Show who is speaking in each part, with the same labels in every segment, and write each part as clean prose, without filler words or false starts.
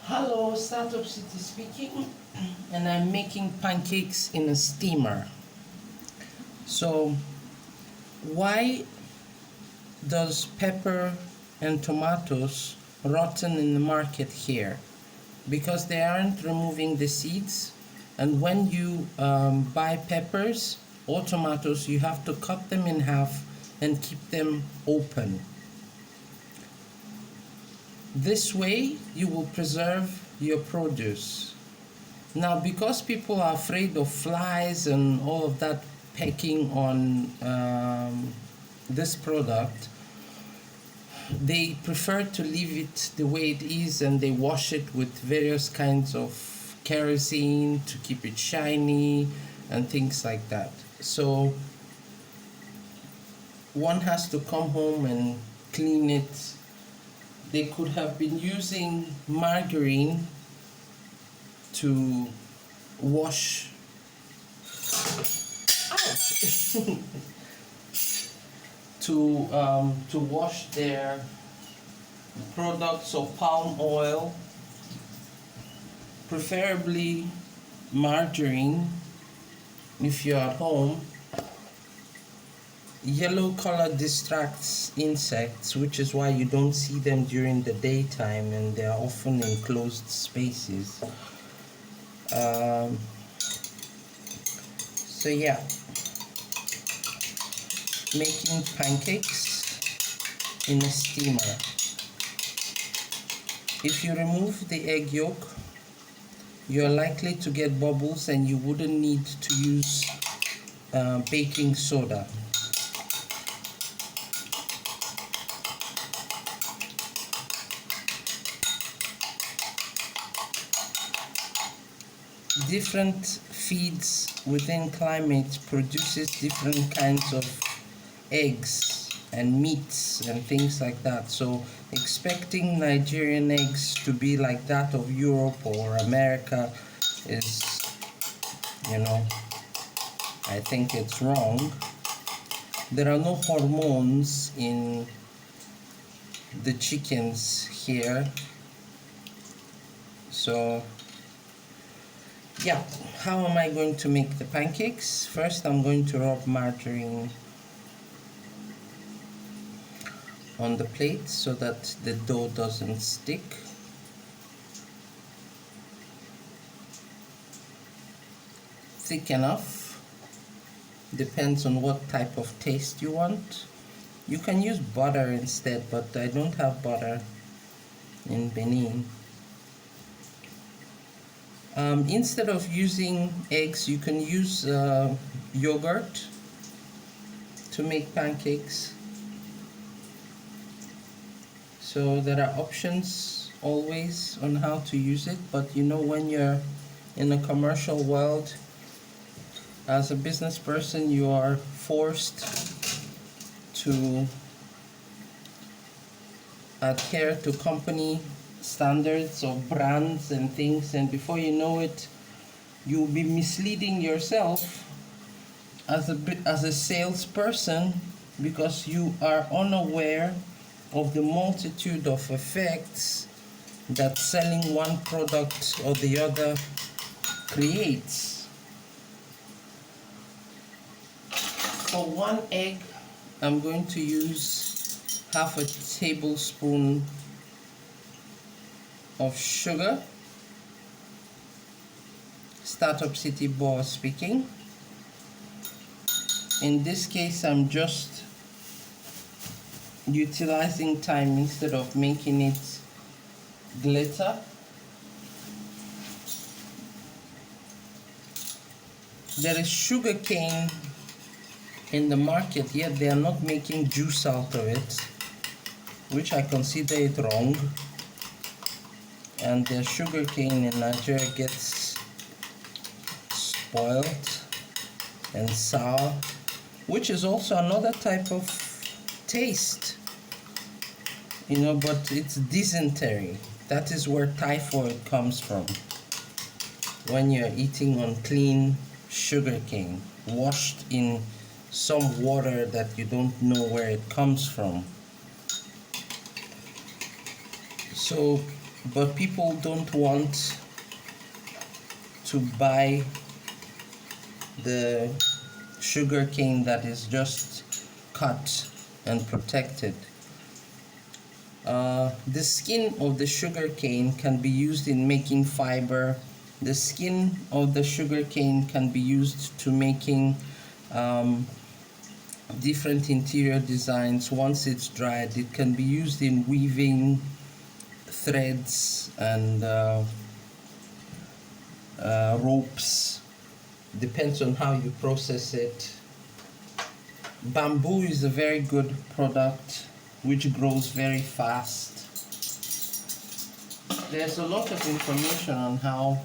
Speaker 1: Hello, StartUpSity speaking, and I'm making pancakes in a steamer. So, why does pepper and tomatoes rotten in the market here? Because they aren't removing the seeds, and when you buy peppers or tomatoes, you have to cut them in half and keep them open. This way, you will preserve your produce. Now, because people are afraid of flies and all of that pecking on this product, they prefer to leave it the way it is, and they wash it with various kinds of kerosene to keep it shiny and things like that. So one has to come home and clean it. They could have been using margarine to wash to wash their products of palm oil, preferably margarine if you're at home. Yellow color distracts insects, which is why you don't see them during the daytime, and they're often in closed spaces. So yeah, making pancakes in a steamer. If you remove the egg yolk, you're likely to get bubbles, and you wouldn't need to use baking soda. Different feeds within climate produces different kinds of eggs and meats and things like that. So expecting Nigerian eggs to be like that of Europe or America is, I think it's wrong. There are no hormones in the chickens here. So yeah, how am I going to make the pancakes? First, I'm going to rub margarine on the plate so that the dough doesn't stick. Thick enough. Depends on what type of taste you want. You can use butter instead, but I don't have butter in Benin. Instead of using eggs, you can use yogurt to make pancakes. So there are options always on how to use it, but when you're in a commercial world, as a business person, you are forced to adhere to company standards of brands and things, and before you know it, you'll be misleading yourself as a salesperson, because you are unaware of the multitude of effects that selling one product or the other creates. For 1 egg, I'm going to use half a tablespoon of sugar. StartUpSity bOA speaking. In this case, I'm just utilizing time instead of making it glitter. There is sugar cane in the market, yet they are not making juice out of it, which I consider it wrong. And the sugar cane in Nigeria gets spoiled and sour, which is also another type of taste, but it's dysentery. That is where typhoid comes from, when you're eating unclean sugar cane washed in some water that you don't know where it comes from. So but people don't want to buy the sugar cane that is just cut and protected. The skin of the sugar cane can be used in making fiber. The skin of the sugar cane can be used to making different interior designs. Once it's dried, it can be used in weaving threads and ropes. Depends on how you process it. Bamboo is a very good product which grows very fast. There's a lot of information on how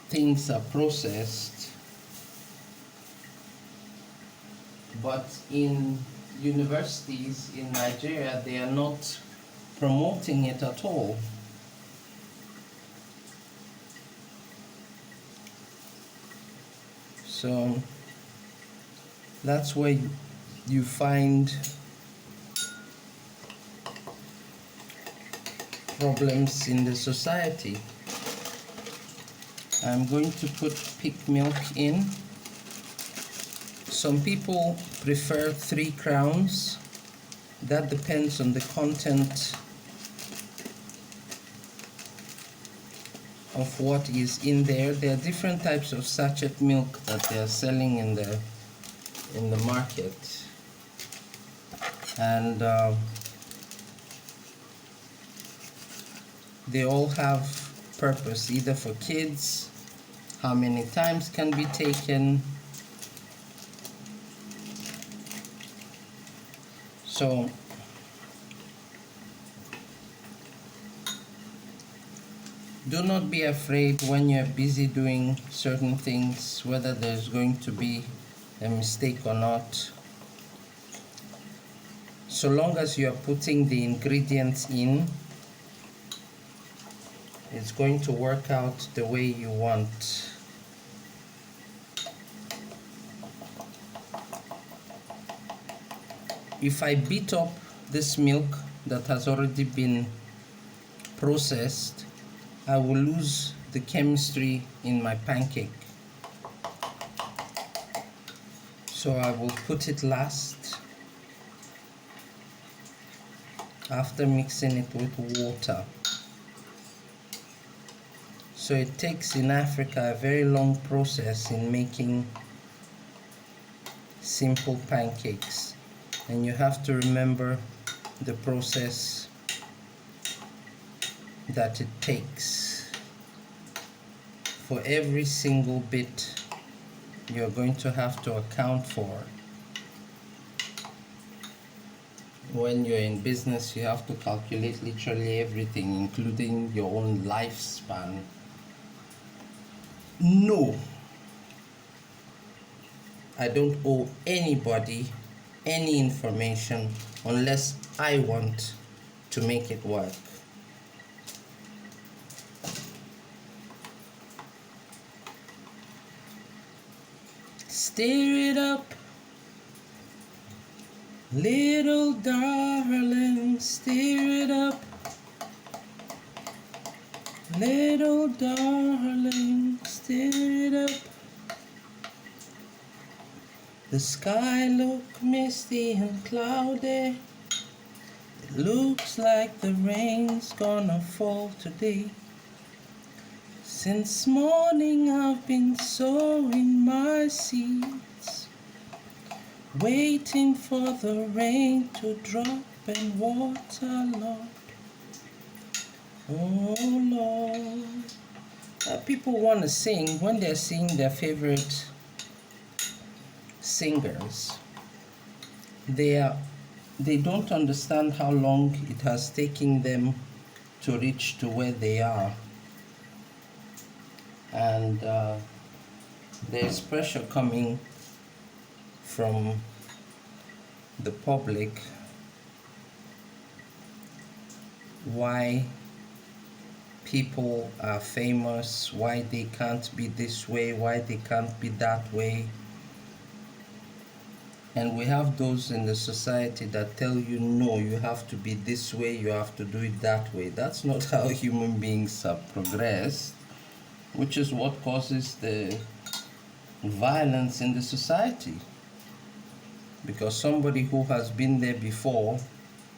Speaker 1: things are processed, but in universities in Nigeria they are not promoting it at all. So that's where you find problems in the society. I'm going to put pig milk in. Some people prefer 3 crowns. That depends on the content of what is in there. There are different types of sachet milk that they are selling in the market, and they all have purpose, either for kids, how many times can be taken. So do not be afraid when you're busy doing certain things, whether there's going to be a mistake or not. So long as you are putting the ingredients in, it's going to work out the way you want. If I beat up this milk that has already been processed, I will lose the chemistry in my pancake. So I will put it last, after mixing it with water. So it takes in Africa a very long process in making simple pancakes, and you have to remember the process that it takes. For every single bit you're going to have to account for. When you're in business, you have to calculate literally everything, including your own lifespan. No, I don't owe anybody any information unless I want to make it work. Stir it up, little darling, stir it up, little darling, stir it up. The sky looks misty and cloudy. It looks like the rain's gonna fall today. Since morning I've been sowing my seeds, waiting for the rain to drop and water, Lord. Oh Lord. People want to sing when they're seeing their favorite singers. They don't understand how long it has taken them to reach to where they are. And there's pressure coming from the public why people are famous, why they can't be this way, why they can't be that way. And we have those in the society that tell you, no, you have to be this way, you have to do it that way. That's not how human beings have progressed, which is what causes the violence in the society. Because somebody who has been there before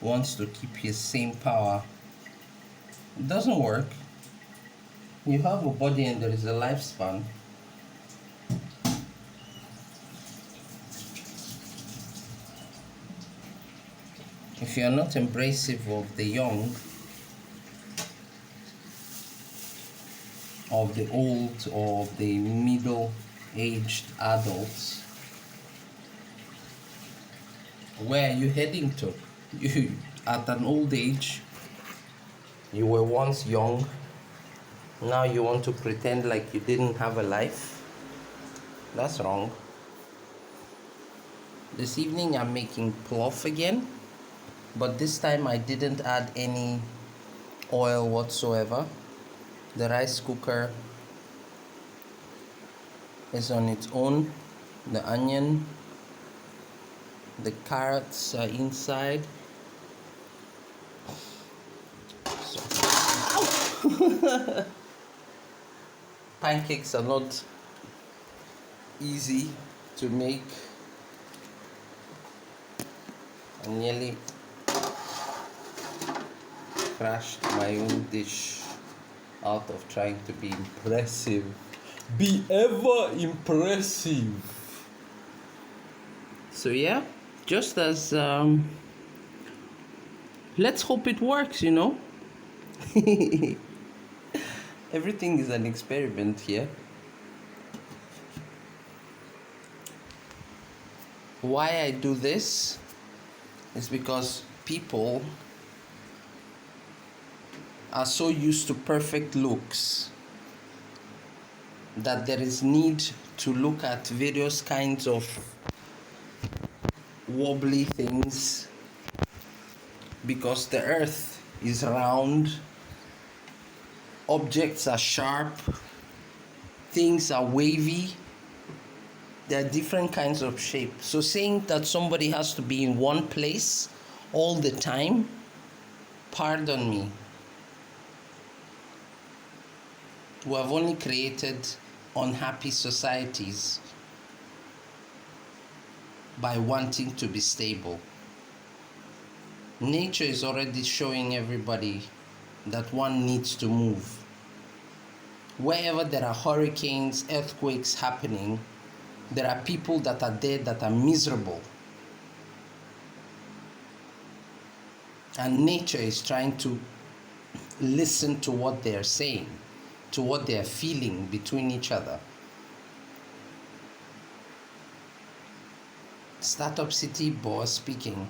Speaker 1: wants to keep his same power. It doesn't work. You have a body and there is a lifespan. If you are not embracive of the young, of the old, or of the middle-aged adults, where are you heading to? You, at an old age, you were once young, now you want to pretend like you didn't have a life? That's wrong. This evening I'm making ploff again, but this time I didn't add any oil whatsoever. The rice cooker is on its own. The onion, the carrots are inside. So, pancakes are not easy to make. I nearly crashed my own dish out of trying to be impressive. Be ever impressive. So yeah, just as let's hope it works, you know. Everything is an experiment here. Why I do this is because people are so used to perfect looks that there is need to look at various kinds of wobbly things, because the earth is round, objects are sharp, things are wavy, there are different kinds of shape. So saying that somebody has to be in one place all the time, pardon me, we have only created unhappy societies by wanting to be stable. Nature is already showing everybody that one needs to move. Wherever there are hurricanes, earthquakes happening, there are people that are there that are miserable. And nature is trying to listen to what they are saying, to what they are feeling between each other. Startup City, bOA speaking.